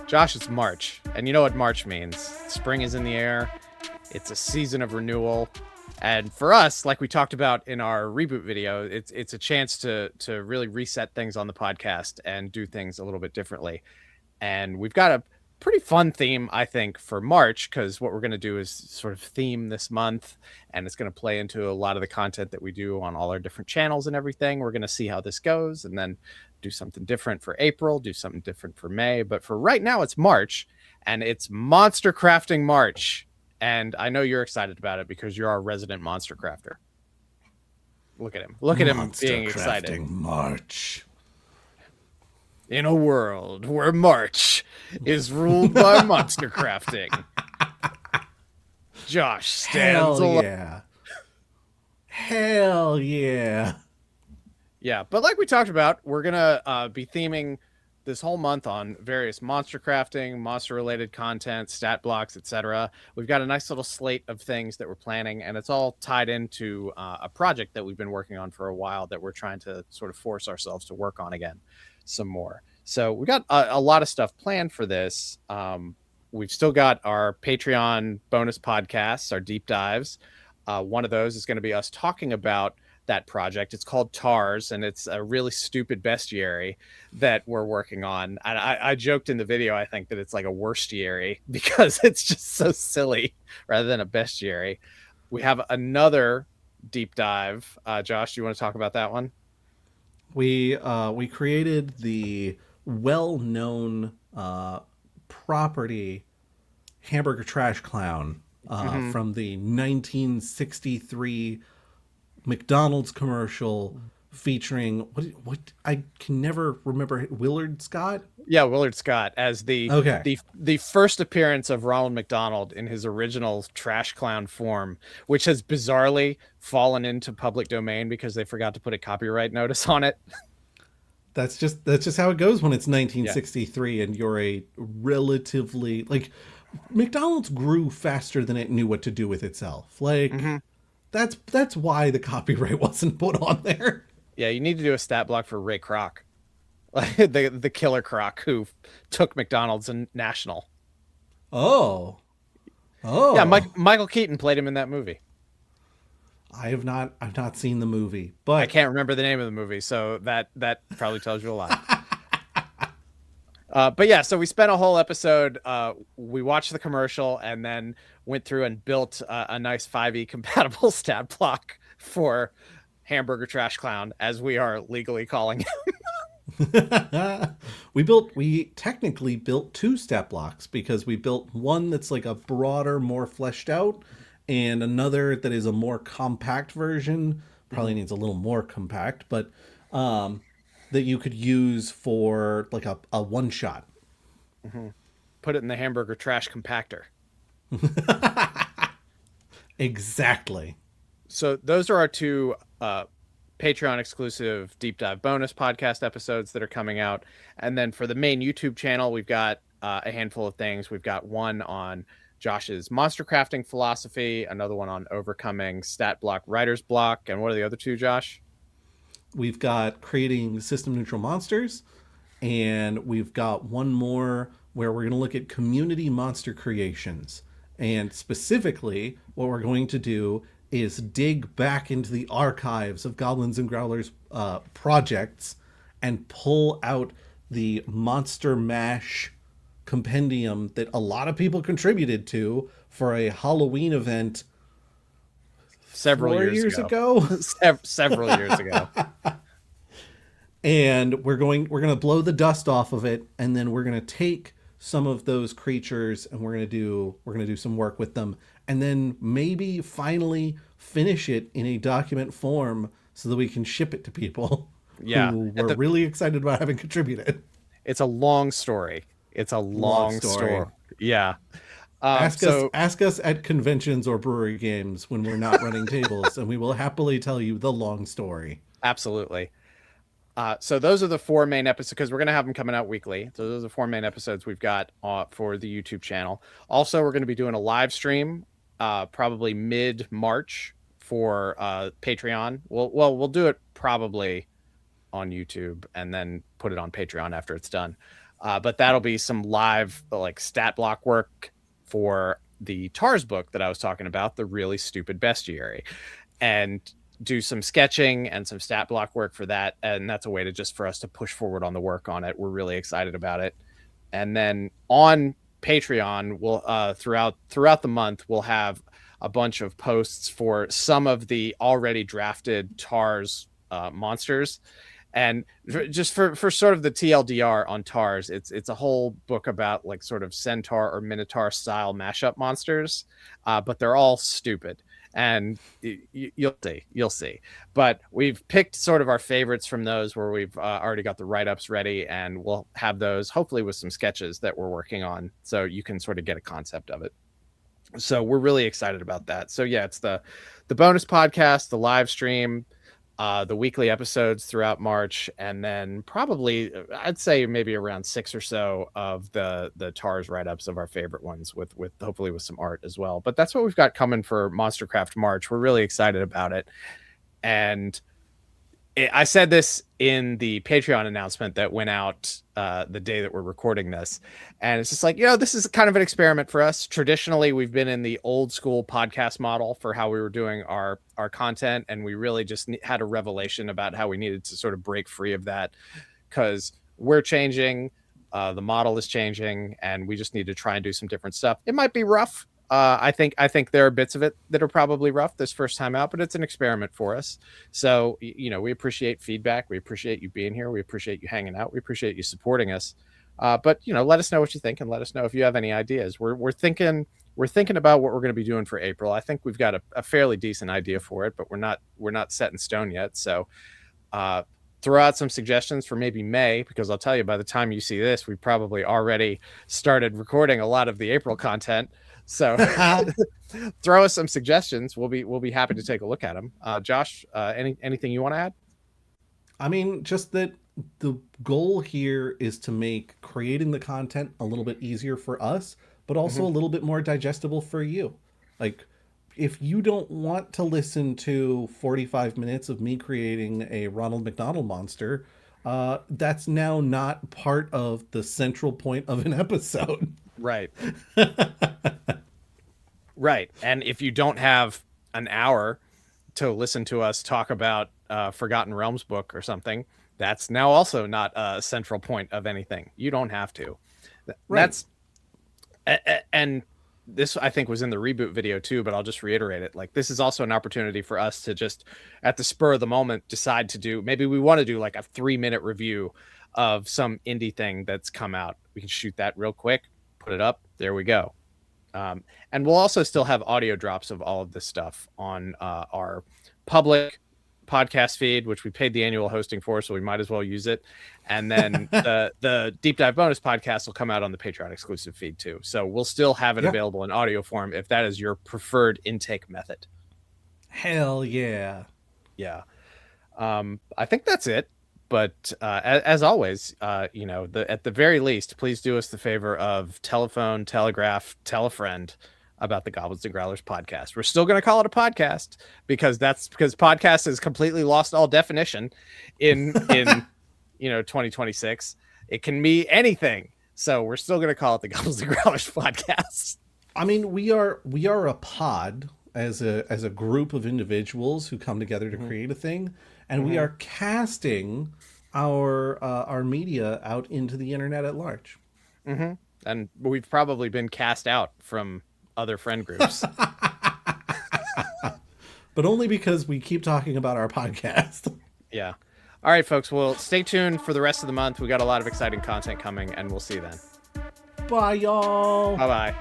Josh, it's March, and you know what March means. Spring is in the air. It's a season of renewal. And for us, like we talked about in our reboot video, it's a chance to really reset things on the podcast and do things a little bit differently. And we've got a pretty fun theme, I think, for March, because what we're going to do is sort of theme this month, and it's going to play into a lot of the content that we do on all our different channels and everything. We're going to see how this goes, and then do something different for April, do something different for May. But for right now, it's March, and it's Monster Crafting March. And I know you're excited about it because you're our resident monster crafter. Look at him. Look at him being excited. March. In a world where March is ruled by monster crafting, Josh stands alone. Yeah. Hell yeah. Yeah, but like we talked about, we're going to be theming this whole month on various monster crafting, monster-related content, stat blocks, etc. We've got a nice little slate of things that we're planning, and it's all tied into a project that we've been working on for a while that we're trying to sort of force ourselves to work on again some more. So we got a lot of stuff planned for this. We've still got our Patreon bonus podcasts, our deep dives. One of those is going to be us talking about that project. It's called TARS, and it's a really stupid bestiary that we're working on. And I joked in the video, I think, that it's like a worstiary because it's just so silly rather than a bestiary. We have another deep dive. Josh, do you want to talk about that one? We created the well-known property Hamburger Trash Clown from the 1963 McDonald's commercial featuring what I can never remember. Willard Scott? Yeah, Willard Scott as the first appearance of Ronald McDonald in his original trash clown form, which has bizarrely fallen into public domain because they forgot to put a copyright notice on it. That's just how it goes when it's 1963 and you're a relatively, like, McDonald's grew faster than it knew what to do with itself. Like that's why the copyright wasn't put on there. Yeah, you need to do a stat block for Ray Kroc, the killer Kroc who took McDonald's and national. Oh, yeah. Michael Keaton played him in that movie. I've not seen the movie, but I can't remember the name of the movie, so that probably tells you a lot. But yeah, so we spent a whole episode. We watched the commercial and then went through and built a nice 5e compatible stat block for Hamburger Trash Clown, as we are legally calling him. We technically built two stat blocks because we built one that's like a broader, more fleshed out, and another that is a more compact version. Probably needs a little more compact, but that you could use for like a one shot. Put it in the Hamburger Trash Compactor. Exactly. So those are our two Patreon exclusive deep dive bonus podcast episodes that are coming out. And then for the main YouTube channel, we've got a handful of things. We've got one on Josh's monster crafting philosophy, another one on overcoming stat block writer's block. And what are the other two, Josh? We've got creating system neutral monsters, and we've got one more where we're going to look at community monster creations. And specifically, what we're going to do is dig back into the archives of Goblins and Growlers projects and pull out the Monster Mash compendium that a lot of people contributed to for a Halloween event several years ago. Several years ago. And we're going to blow the dust off of it, and then we're going to take some of those creatures and we're going to do some work with them, and then maybe finally finish it in a document form so that we can ship it to people who were really excited about having contributed. It's a long story. It's a long story. Yeah. Ask us at conventions or brewery games when we're not running tables, and we will happily tell you the long story. Absolutely. So those are the four main episodes, because we're going to have them coming out weekly. So those are the four main episodes we've got for the YouTube channel. Also, we're going to be doing a live stream probably mid-March for Patreon. We'll do it probably on YouTube and then put it on Patreon after it's done. But that'll be some live like stat block work for the TARS book that I was talking about, the really stupid bestiary, and do some sketching and some stat block work for that. And that's a way to just for us to push forward on the work on it. We're really excited about it. And then on Patreon, we'll throughout the month, we'll have a bunch of posts for some of the already drafted TARS monsters. And just for sort of the TLDR on TARS, it's a whole book about like sort of Centaur or Minotaur style mashup monsters, but they're all stupid. And you'll see. But we've picked sort of our favorites from those where we've already got the write-ups ready, and we'll have those hopefully with some sketches that we're working on, so you can sort of get a concept of it. So we're really excited about that. So yeah, it's the bonus podcast, the live stream, the weekly episodes throughout March, and then probably I'd say maybe around 6 or so of the TARS write-ups of our favorite ones with hopefully with some art as well. But that's what we've got coming for Monstercraft March. We're really excited about it. And I said this in the Patreon announcement that went out the day that we're recording this. And it's just like, this is kind of an experiment for us. Traditionally, we've been in the old school podcast model for how we were doing our content. And we really just had a revelation about how we needed to sort of break free of that, because we're changing. The model is changing, and we just need to try and do some different stuff. It might be rough. I think there are bits of it that are probably rough this first time out, but it's an experiment for us. So, we appreciate feedback. We appreciate you being here. We appreciate you hanging out. We appreciate you supporting us. But let us know what you think, and let us know if you have any ideas. We're thinking about what we're going to be doing for April. I think we've got a fairly decent idea for it, but we're not set in stone yet. So, throw out some suggestions for maybe May, because I'll tell you, by the time you see this, we've probably already started recording a lot of the April content. So throw us some suggestions. We'll be happy to take a look at them. Josh, anything you want to add? I mean, just that the goal here is to make creating the content a little bit easier for us, but also a little bit more digestible for you. Like, if you don't want to listen to 45 minutes of me creating a Ronald McDonald monster, that's now not part of the central point of an episode. Right. Right. And if you don't have an hour to listen to us talk about Forgotten Realms book or something, that's now also not a central point of anything. You don't have to. Right. And this, I think, was in the reboot video too, but I'll just reiterate it. Like, this is also an opportunity for us to just, at the spur of the moment, decide to do, maybe we want to do like a 3-minute review of some indie thing that's come out. We can shoot that real quick, put it up. There we go. And we'll also still have audio drops of all of this stuff on our public podcast feed, which we paid the annual hosting for, so we might as well use it. And then the deep dive bonus podcast will come out on the Patreon exclusive feed too. So we'll still have it available in audio form if that is your preferred intake method. Hell yeah. Yeah. I think that's it. But as always, at the very least, please do us the favor of telephone, telegraph, tell a friend about the Goblins and Growlers podcast. We're still going to call it a podcast because podcast has completely lost all definition in 2026. It can be anything. So we're still going to call it the Goblins and Growlers podcast. I mean, we are a pod as a group of individuals who come together to create a thing, and we are casting our media out into the internet at large. And we've probably been cast out from other friend groups. But only because we keep talking about our podcast. Yeah. All right, folks. Well, stay tuned for the rest of the month. We got a lot of exciting content coming, and we'll see you then. Bye, y'all. Bye-bye.